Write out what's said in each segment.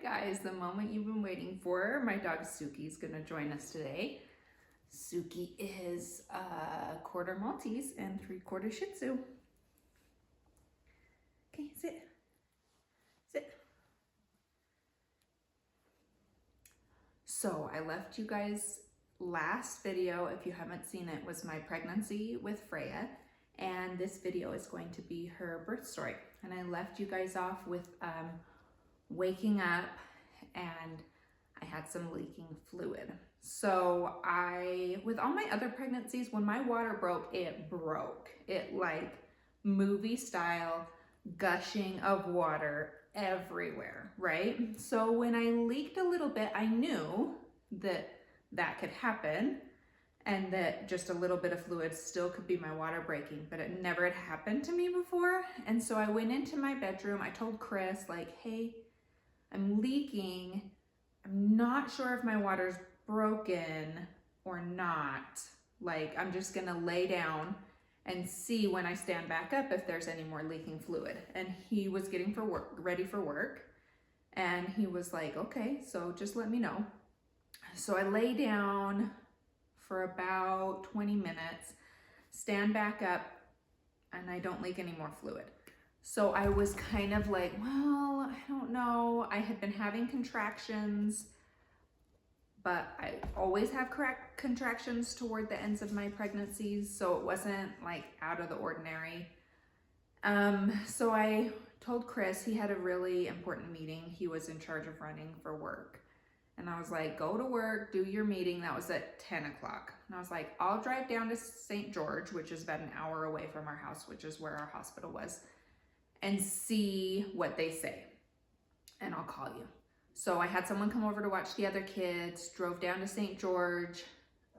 right, guys, the moment you've been waiting for. My dog Suki's gonna join us today. Suki is a quarter Maltese and 3/4 Shih Tzu. Okay, sit. Sit. So I left you guys last video, if you haven't seen it, was my pregnancy with Freya. And this video is going to be her birth story. And I left you guys off with waking up and I had some leaking fluid. So with all my other pregnancies, when my water broke. It like movie style, gushing of water everywhere, right? So when I leaked a little bit, I knew that that could happen and that just a little bit of fluid still could be my water breaking, but it never had happened to me before. And so I went into my bedroom. I told Chris, like, hey, I'm leaking. I'm not sure if my water's broken or not. Like, I'm just gonna lay down and see when I stand back up if there's any more leaking fluid. And he was getting ready for work. And he was like, okay, so just let me know. So I lay down for about 20 minutes, stand back up, and I don't leak any more fluid. So I was kind of like, well, I don't know. I had been having contractions, but I always have contractions toward the ends of my pregnancies, so it wasn't like out of the ordinary. So I told Chris, he had a really important meeting he was in charge of running for work. And I was like, go to work, do your meeting. That was at 10 o'clock. And I was like, I'll drive down to St. George, which is about an hour away from our house, which is where our hospital was, and see what they say. And I'll call you. So I had someone come over to watch the other kids, drove down to St. George.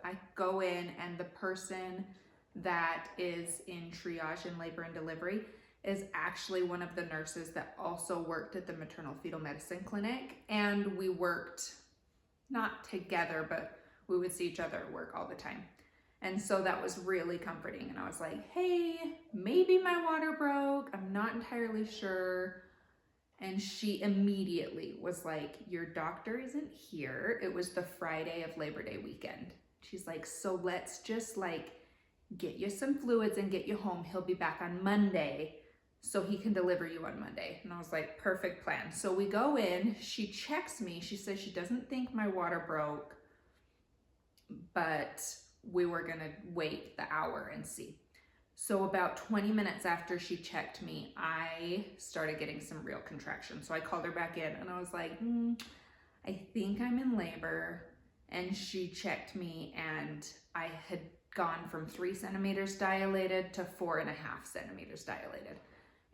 I go in, and the person that is in triage in labor and delivery is actually one of the nurses that also worked at the maternal fetal medicine clinic. And we worked not together, but we would see each other at work all the time. And so that was really comforting. And I was like, hey, maybe my water broke. I'm not entirely sure. And she immediately was like, your doctor isn't here. It was the Friday of Labor Day weekend. She's like, so let's just like get you some fluids and get you home. He'll be back on Monday so he can deliver you on Monday. And I was like, perfect plan. So we go in, she checks me. She says she doesn't think my water broke, but we were gonna wait the hour and see. So about 20 minutes after she checked me, I started getting some real contractions. So I called her back in and I was like, I think I'm in labor. And she checked me and I had gone from 3 centimeters dilated to 4.5 centimeters dilated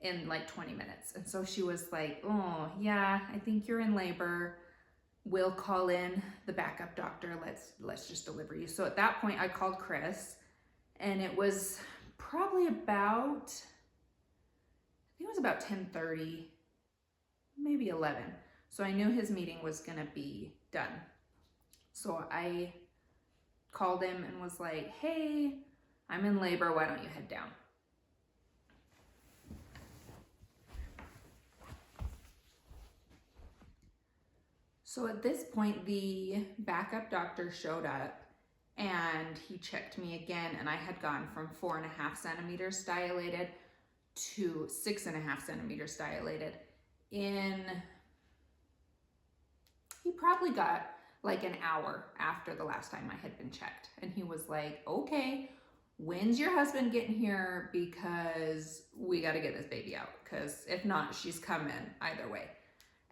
in like 20 minutes. And so she was like, oh yeah, I think you're in labor. We'll call in the backup doctor. Let's just deliver you. So at that point I called Chris, and it was probably about, I think it was about 10:30, maybe 11. So I knew his meeting was gonna be done. So I called him and was like, hey, I'm in labor, why don't you head down? So at this point, the backup doctor showed up and he checked me again, and I had gone from 4.5 centimeters dilated to 6.5 centimeters dilated he probably got like an hour after the last time I had been checked. And he was like, okay, when's your husband getting here? Because we got to get this baby out, because if not, she's coming either way.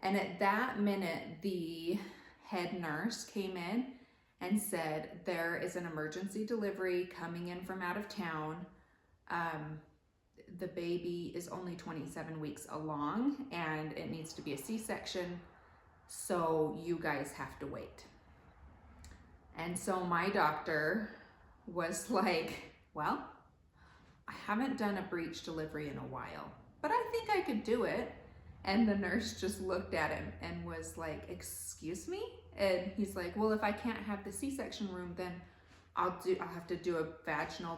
And at that minute, the head nurse came in and said, there is an emergency delivery coming in from out of town. The baby is only 27 weeks along and it needs to be a C-section. So you guys have to wait. And so my doctor was like, well, I haven't done a breech delivery in a while, but I think I could do it. And the nurse just looked at him and was like, excuse me? And he's like, well, if I can't have the C-section room, then I'll have to do a vaginal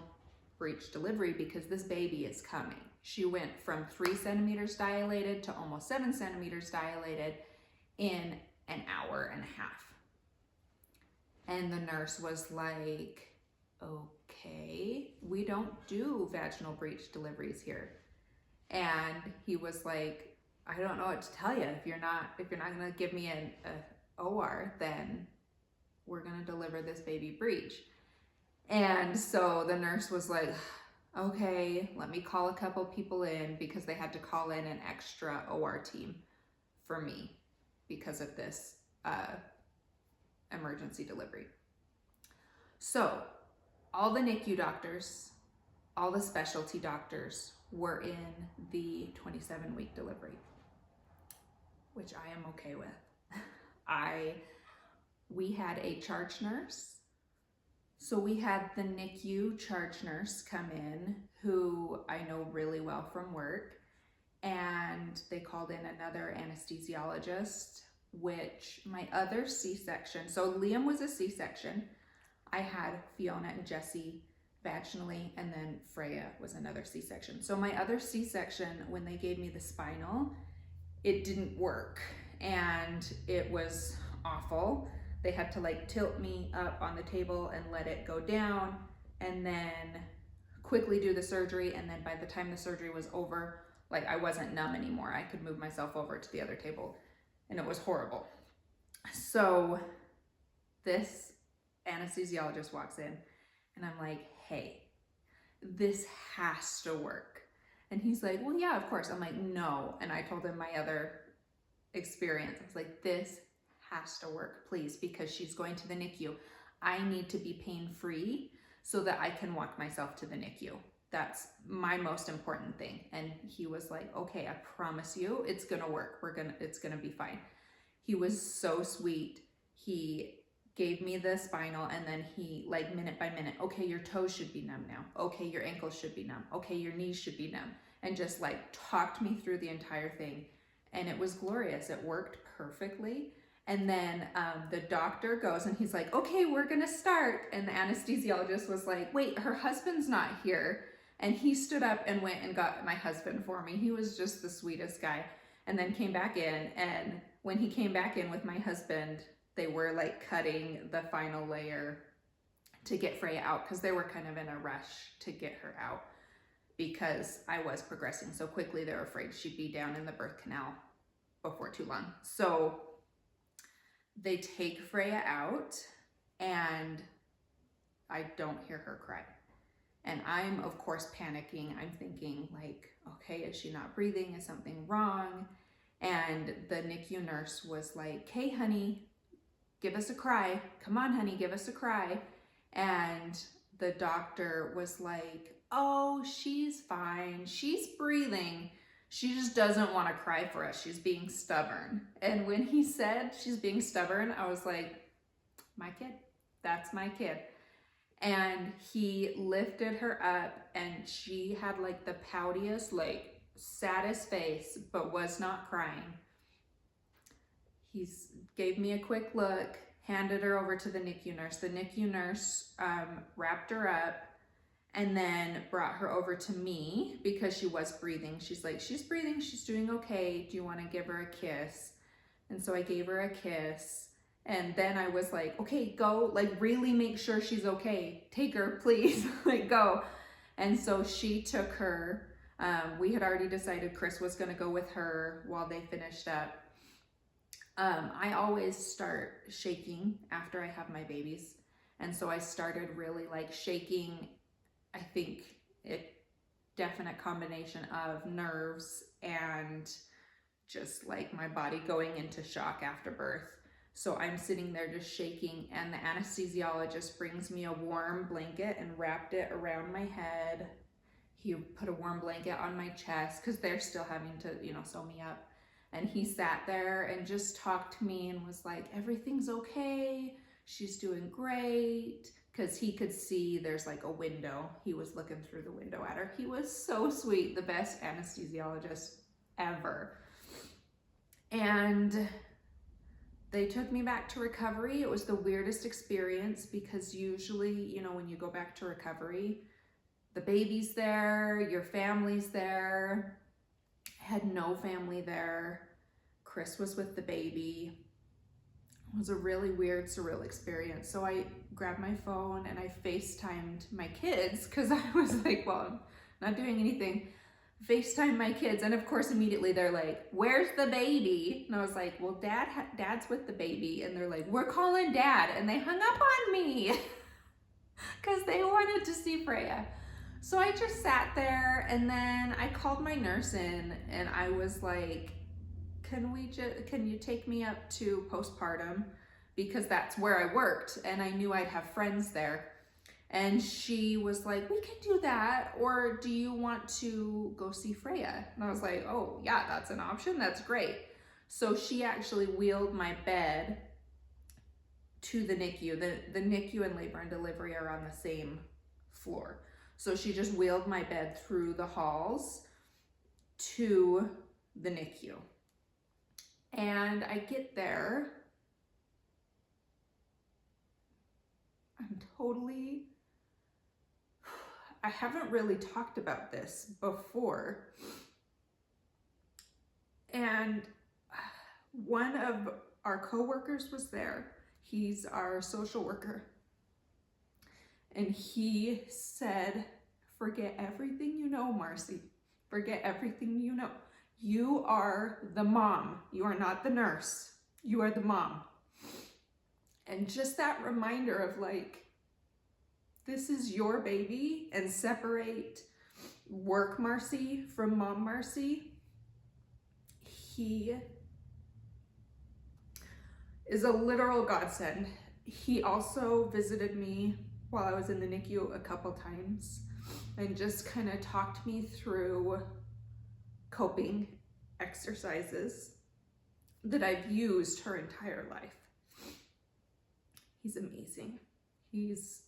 breech delivery because this baby is coming. She went from 3 centimeters dilated to almost 7 centimeters dilated in an hour and a half. And the nurse was like, okay, we don't do vaginal breech deliveries here. And he was like, I don't know what to tell you. If you're not gonna give me an OR, then we're gonna deliver this baby breech. And so the nurse was like, okay, let me call a couple people in, because they had to call in an extra OR team for me because of this emergency delivery. So all the NICU doctors, all the specialty doctors were in the 27-week delivery, which I am okay with. We had a charge nurse. So we had the NICU charge nurse come in, who I know really well from work, and they called in another anesthesiologist, which my other C-section, so Liam was a C-section. I had Fiona and Jesse vaginally, and then Freya was another C-section. So my other C-section, when they gave me the spinal, it didn't work, and it was awful. They had to like tilt me up on the table and let it go down, and then quickly do the surgery. And then by the time the surgery was over, like I wasn't numb anymore. I could move myself over to the other table, and it was horrible. So this anesthesiologist walks in, and I'm like, hey, this has to work. And he's like, well, yeah, of course. I'm like, no. And I told him my other experience. I was like, this has to work, please, because she's going to the NICU. I need to be pain-free so that I can walk myself to the NICU. That's my most important thing. And he was like, okay, I promise you it's gonna work. It's gonna be fine. He was so sweet. He gave me the spinal, and then he, like, minute by minute, okay, your toes should be numb now. Okay, your ankles should be numb. Okay, your knees should be numb. And just like talked me through the entire thing. And it was glorious. It worked perfectly. And then the doctor goes and he's like, okay, we're gonna start. And the anesthesiologist was like, wait, her husband's not here. And he stood up and went and got my husband for me. He was just the sweetest guy. And then came back in. And when he came back in with my husband, they were like cutting the final layer to get Freya out, because they were kind of in a rush to get her out because I was progressing so quickly. They were afraid she'd be down in the birth canal before too long. So they take Freya out, and I don't hear her cry. And I'm, of course, panicking. I'm thinking like, okay, is she not breathing? Is something wrong? And the NICU nurse was like, hey, honey, give us a cry. Come on, honey, give us a cry. And the doctor was like, oh, she's fine. She's breathing. She just doesn't want to cry for us. She's being stubborn. And when he said she's being stubborn, I was like, my kid, that's my kid. And he lifted her up, and she had like the poutiest, like saddest face, but was not crying. He gave me a quick look, handed her over to the NICU nurse. The NICU nurse wrapped her up, and then brought her over to me because she was breathing. She's like, she's breathing, she's doing okay. Do you want to give her a kiss? And so I gave her a kiss. And then I was like, okay, go, like really make sure she's okay. Take her, please, like go. And so she took her. We had already decided Chris was gonna go with her while they finished up. I always start shaking after I have my babies. And so I started really like shaking. I think definite combination of nerves and just like my body going into shock after birth. So I'm sitting there just shaking, and the anesthesiologist brings me a warm blanket and wrapped it around my head. He put a warm blanket on my chest because they're still having to, sew me up. And he sat there and just talked to me and was like, everything's okay. She's doing great. Because he could see there's like a window. He was looking through the window at her. He was so sweet, the best anesthesiologist ever. And they took me back to recovery. It was the weirdest experience because usually, when you go back to recovery, the baby's there, your family's there. I had no family there. Chris was with the baby. It was a really weird, surreal experience. So I grabbed my phone and I FaceTimed my kids because I was like, well, I'm not doing anything. FaceTime my kids, and of course immediately they're like, where's the baby? And I was like, well, dad's with the baby. And they're like, we're calling dad. And they hung up on me because they wanted to see Freya. So I just sat there, and then I called my nurse in and I was like, can you take me up to postpartum, because that's where I worked and I knew I'd have friends there. And she was like, we can do that, or do you want to go see Freya? And I was like, oh yeah, that's an option, that's great. So she actually wheeled my bed to the NICU. The NICU and labor and delivery are on the same floor. So she just wheeled my bed through the halls to the NICU. And I get there, I haven't really talked about this before. And one of our coworkers was there. He's our social worker. And he said, forget everything you know, Marcy. Forget everything you know. You are the mom. You are not the nurse. You are the mom. And just that reminder of like, this is your baby, and separate work Marcy from mom Marcy. He is a literal godsend. He also visited me while I was in the NICU a couple times and just kind of talked me through coping exercises that I've used her entire life. He's amazing. He's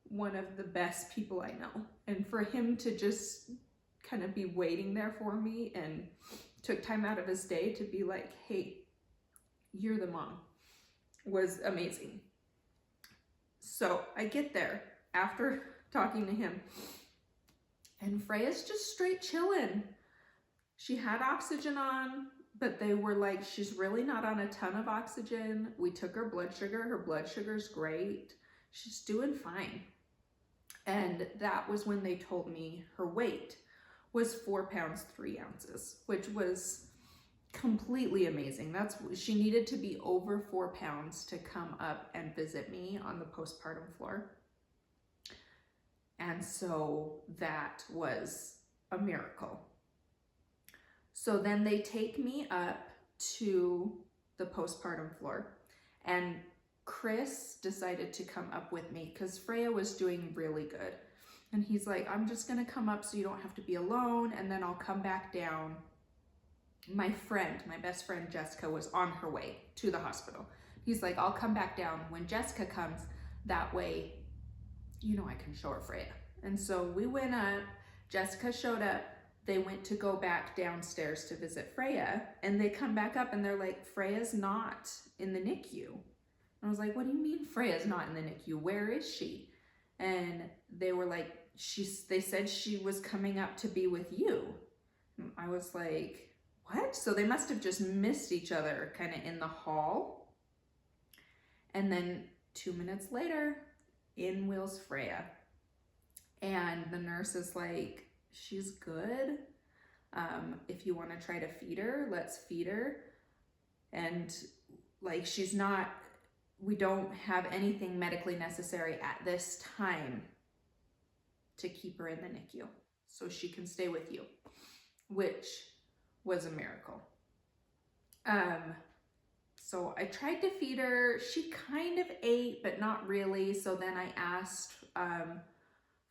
one of the best people I know. And for him to just kind of be waiting there for me and took time out of his day to be like, hey, you're the mom, was amazing. So I get there after talking to him, and Freya's just straight chilling. She had oxygen on, but they were like, she's really not on a ton of oxygen. We took her blood sugar. Her blood sugar's great. She's doing fine. And that was when they told me her weight was 4 pounds, 3 ounces, which was completely amazing. She needed to be over 4 pounds to come up and visit me on the postpartum floor. And so that was a miracle. So then they take me up to the postpartum floor, and Chris decided to come up with me because Freya was doing really good. And he's like, I'm just gonna come up so you don't have to be alone, and then I'll come back down. My best friend Jessica was on her way to the hospital. He's like, I'll come back down when Jessica comes. That way, I can show her Freya. And so we went up, Jessica showed up, they went to go back downstairs to visit Freya, and they come back up and they're like, Freya's not in the NICU. And I was like, what do you mean Freya's not in the NICU? Where is she? And they were like, they said she was coming up to be with you. And I was like, what? So they must have just missed each other kind of in the hall. And then 2 minutes later, in wheels Freya. And the nurse is like, she's good. If you want to try to feed her, let's feed her. And like, we don't have anything medically necessary at this time to keep her in the NICU. So she can stay with you, which was a miracle. So I tried to feed her. She kind of ate, but not really. So then I asked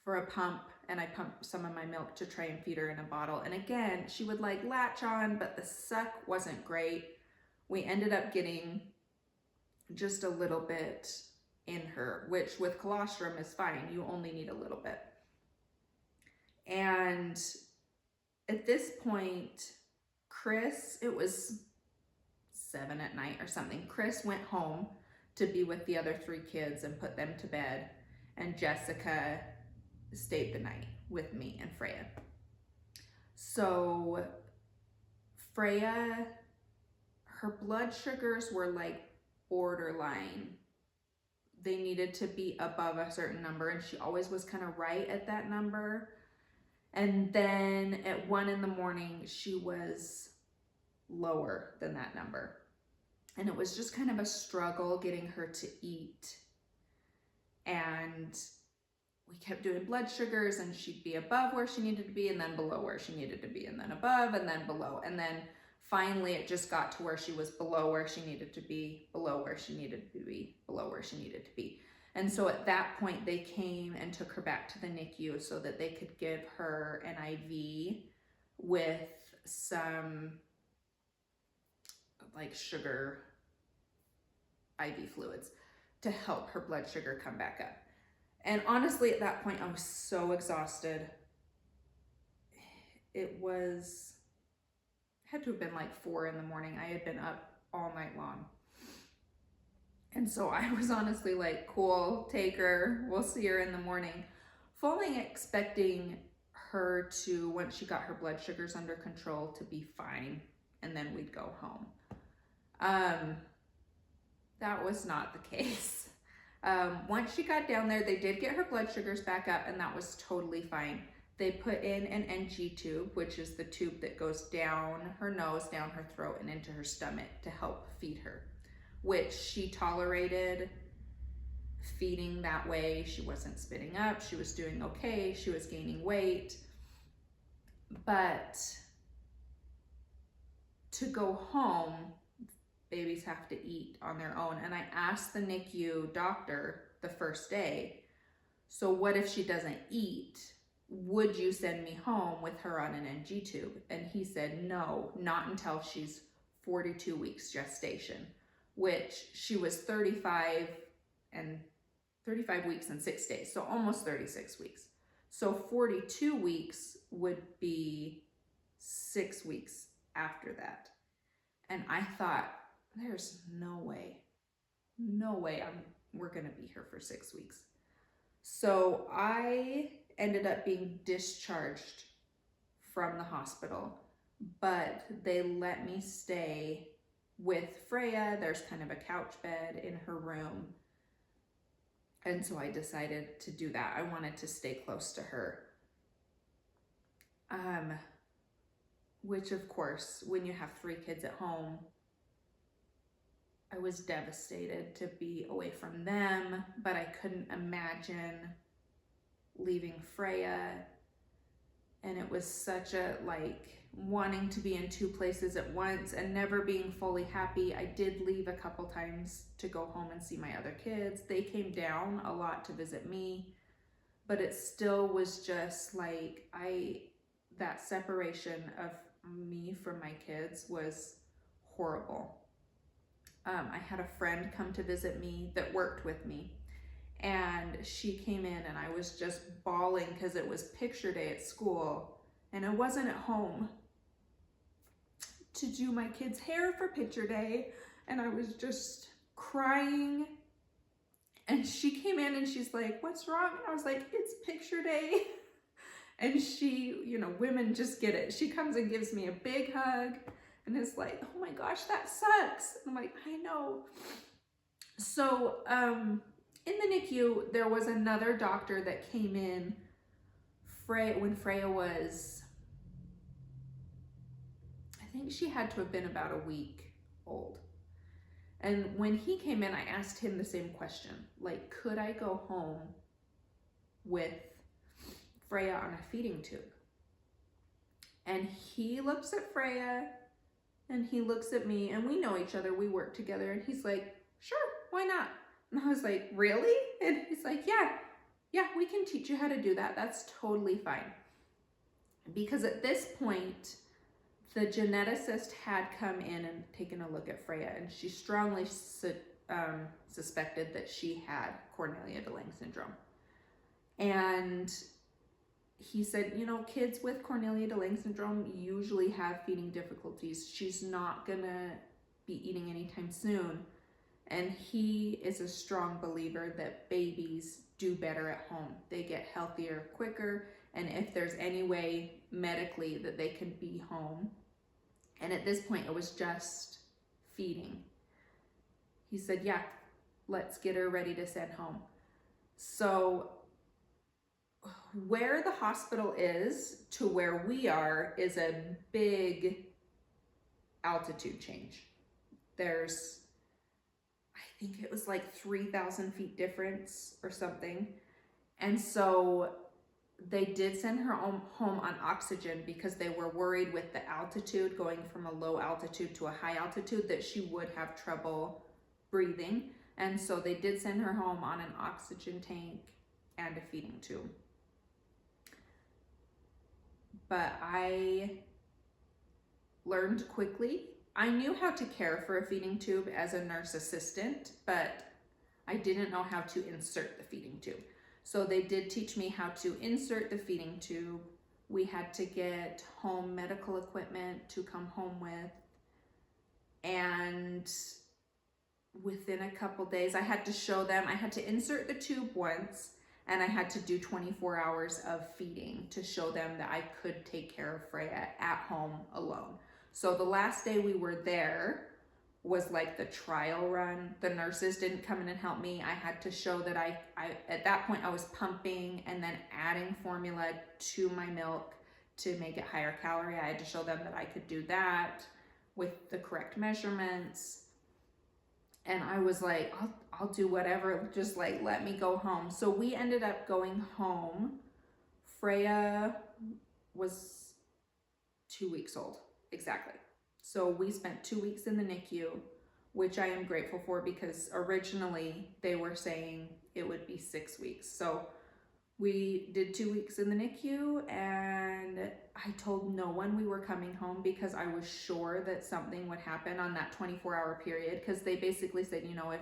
for a pump, and I pumped some of my milk to try and feed her in a bottle. And again, she would like latch on, but the suck wasn't great. We ended up getting just a little bit in her, which with colostrum is fine. You only need a little bit. And at this point, Chris, it was 7 at night or something. Chris went home to be with the other 3 kids and put them to bed. And Jessica stayed the night with me and Freya. So Freya her blood sugars were like borderline. They needed to be above a certain number, and she always was kind of right at that number. And then at 1 in the morning, she was lower than that number. And it was just kind of a struggle getting her to eat. And we kept doing blood sugars, and she'd be above where she needed to be, and then below where she needed to be, and then above, and then below. And then finally it just got to where she was below where she needed to be, below where she needed to be, below where she needed to be. And so at that point, they came and took her back to the NICU so that they could give her an IV with some like sugar IV fluids to help her blood sugar come back up. And honestly, at that point, I was so exhausted. It had to have been like 4 in the morning. I had been up all night long. And so I was honestly like, cool, take her, we'll see her in the morning. Fully expecting her to, once she got her blood sugars under control, to be fine, and then we'd go home. That was not the case. Once she got down there, they did get her blood sugars back up, and that was totally fine. They put in an NG tube, which is the tube that goes down her nose, down her throat, and into her stomach to help feed her, which she tolerated feeding that way. She wasn't spitting up. She was doing okay. She was gaining weight. But to go home, babies have to eat on their own. And I asked the NICU doctor the first day, so what if she doesn't eat? Would you send me home with her on an NG tube? And he said, no, not until she's 42 weeks gestation, which she was 35 weeks and 6 days, so almost 36 weeks. So 42 weeks would be 6 weeks after that. And I thought, there's no way we're gonna be here for 6 weeks. So I ended up being discharged from the hospital, but they let me stay with Freya. There's kind of a couch bed in her room. And so I decided to do that. I wanted to stay close to her. Which of course, when you have 3 kids at home, I was devastated to be away from them, but I couldn't imagine leaving Freya. And it was such a wanting to be in 2 places at once and never being fully happy. I did leave a couple times to go home and see my other kids. They came down a lot to visit me, but it still was just like, that separation of me from my kids was horrible. I had a friend come to visit me that worked with me, and she came in and I was just bawling because it was picture day at school and I wasn't at home to do my kids' hair for picture day, and I was just crying. And she came in and she's like, what's wrong? And I was like, it's picture day. And she, women just get it. She comes and gives me a big hug and is like, oh my gosh, that sucks. And I'm like, I know. So in the NICU, there was another doctor that came in when Freya was, I think she had to have been about a week old. And when he came in, I asked him the same question, like, could I go home with Freya on a feeding tube? And he looks at Freya and he looks at me, and we know each other, we work together, and he's like, sure, why not? And I was like, really? And he's like, yeah, we can teach you how to do that. That's totally fine. Because at this point, the geneticist had come in and taken a look at Freya, and she strongly suspected that she had Cornelia de Lange Syndrome. And he said, kids with Cornelia de Lange Syndrome usually have feeding difficulties. She's not gonna be eating anytime soon. And he is a strong believer that babies do better at home. They get healthier quicker, and if there's any way medically that they can be home. And at this point, it was just feeding. He said, yeah, let's get her ready to send home. So where the hospital is to where we are is a big altitude change. There's, I think it was like 3,000 feet difference or something. And so they did send her home on oxygen because they were worried with the altitude, going from a low altitude to a high altitude, that she would have trouble breathing. And so they did send her home on an oxygen tank and a feeding tube. But I learned quickly. I knew how to care for a feeding tube as a nurse assistant, but I didn't know how to insert the feeding tube. So they did teach me how to insert the feeding tube. We had to get home medical equipment to come home with. And within a couple days, I had to show them, I had to insert the tube once, and I had to do 24 hours of feeding to show them that I could take care of Freya at home alone. So the last day we were there was like the trial run. The nurses didn't come in and help me. I had to show that I at that point I was pumping and then adding formula to my milk to make it higher calorie. I had to show them that I could do that with the correct measurements. And I was like, I'll do whatever, just like let me go home. So we ended up going home. Freya was 2 weeks old, exactly. So we spent 2 weeks in the NICU, which I am grateful for because originally they were saying it would be 6 weeks. So we did 2 weeks in the NICU, and I told no one we were coming home because I was sure that something would happen on that 24-hour period, because they basically said, you know, if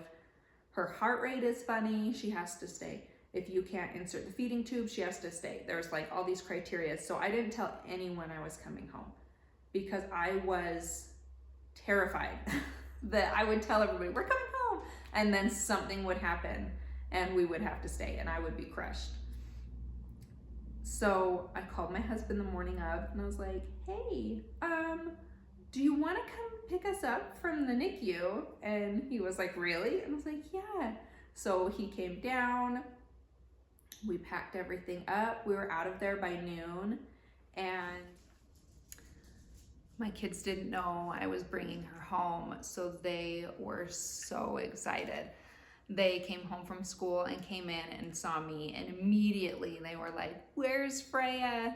her heart rate is funny, she has to stay. If you can't insert the feeding tube, she has to stay. There's like all these criteria. So I didn't tell anyone I was coming home because I was terrified that I would tell everybody, we're coming home, and then something would happen and we would have to stay and I would be crushed. So I called my husband the morning of and I was like, hey, do you want to come pick us up from the NICU? And he was like, really? And I was like, yeah. So he came down, we packed everything up. We were out of there by noon, and my kids didn't know I was bringing her home, so they were so excited. They came home from school and came in and saw me, and immediately they were like, where's Freya?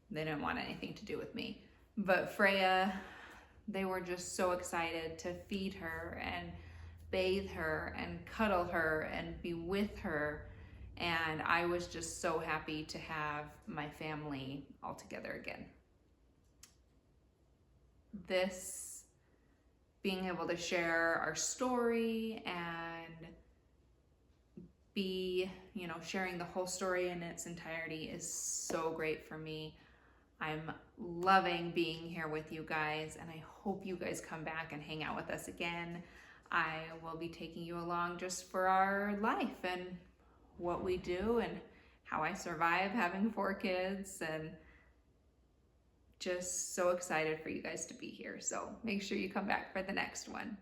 They didn't want anything to do with me. But Freya, they were just so excited to feed her and bathe her and cuddle her and be with her. And I was just so happy to have my family all together again. This, being able to share our story and be, you know, sharing the whole story in its entirety is so great for me. I'm loving being here with you guys, and I hope you guys come back and hang out with us again. I will be taking you along just for our life and what we do and how I survive having 4 kids, and just so excited for you guys to be here. So make sure you come back for the next one.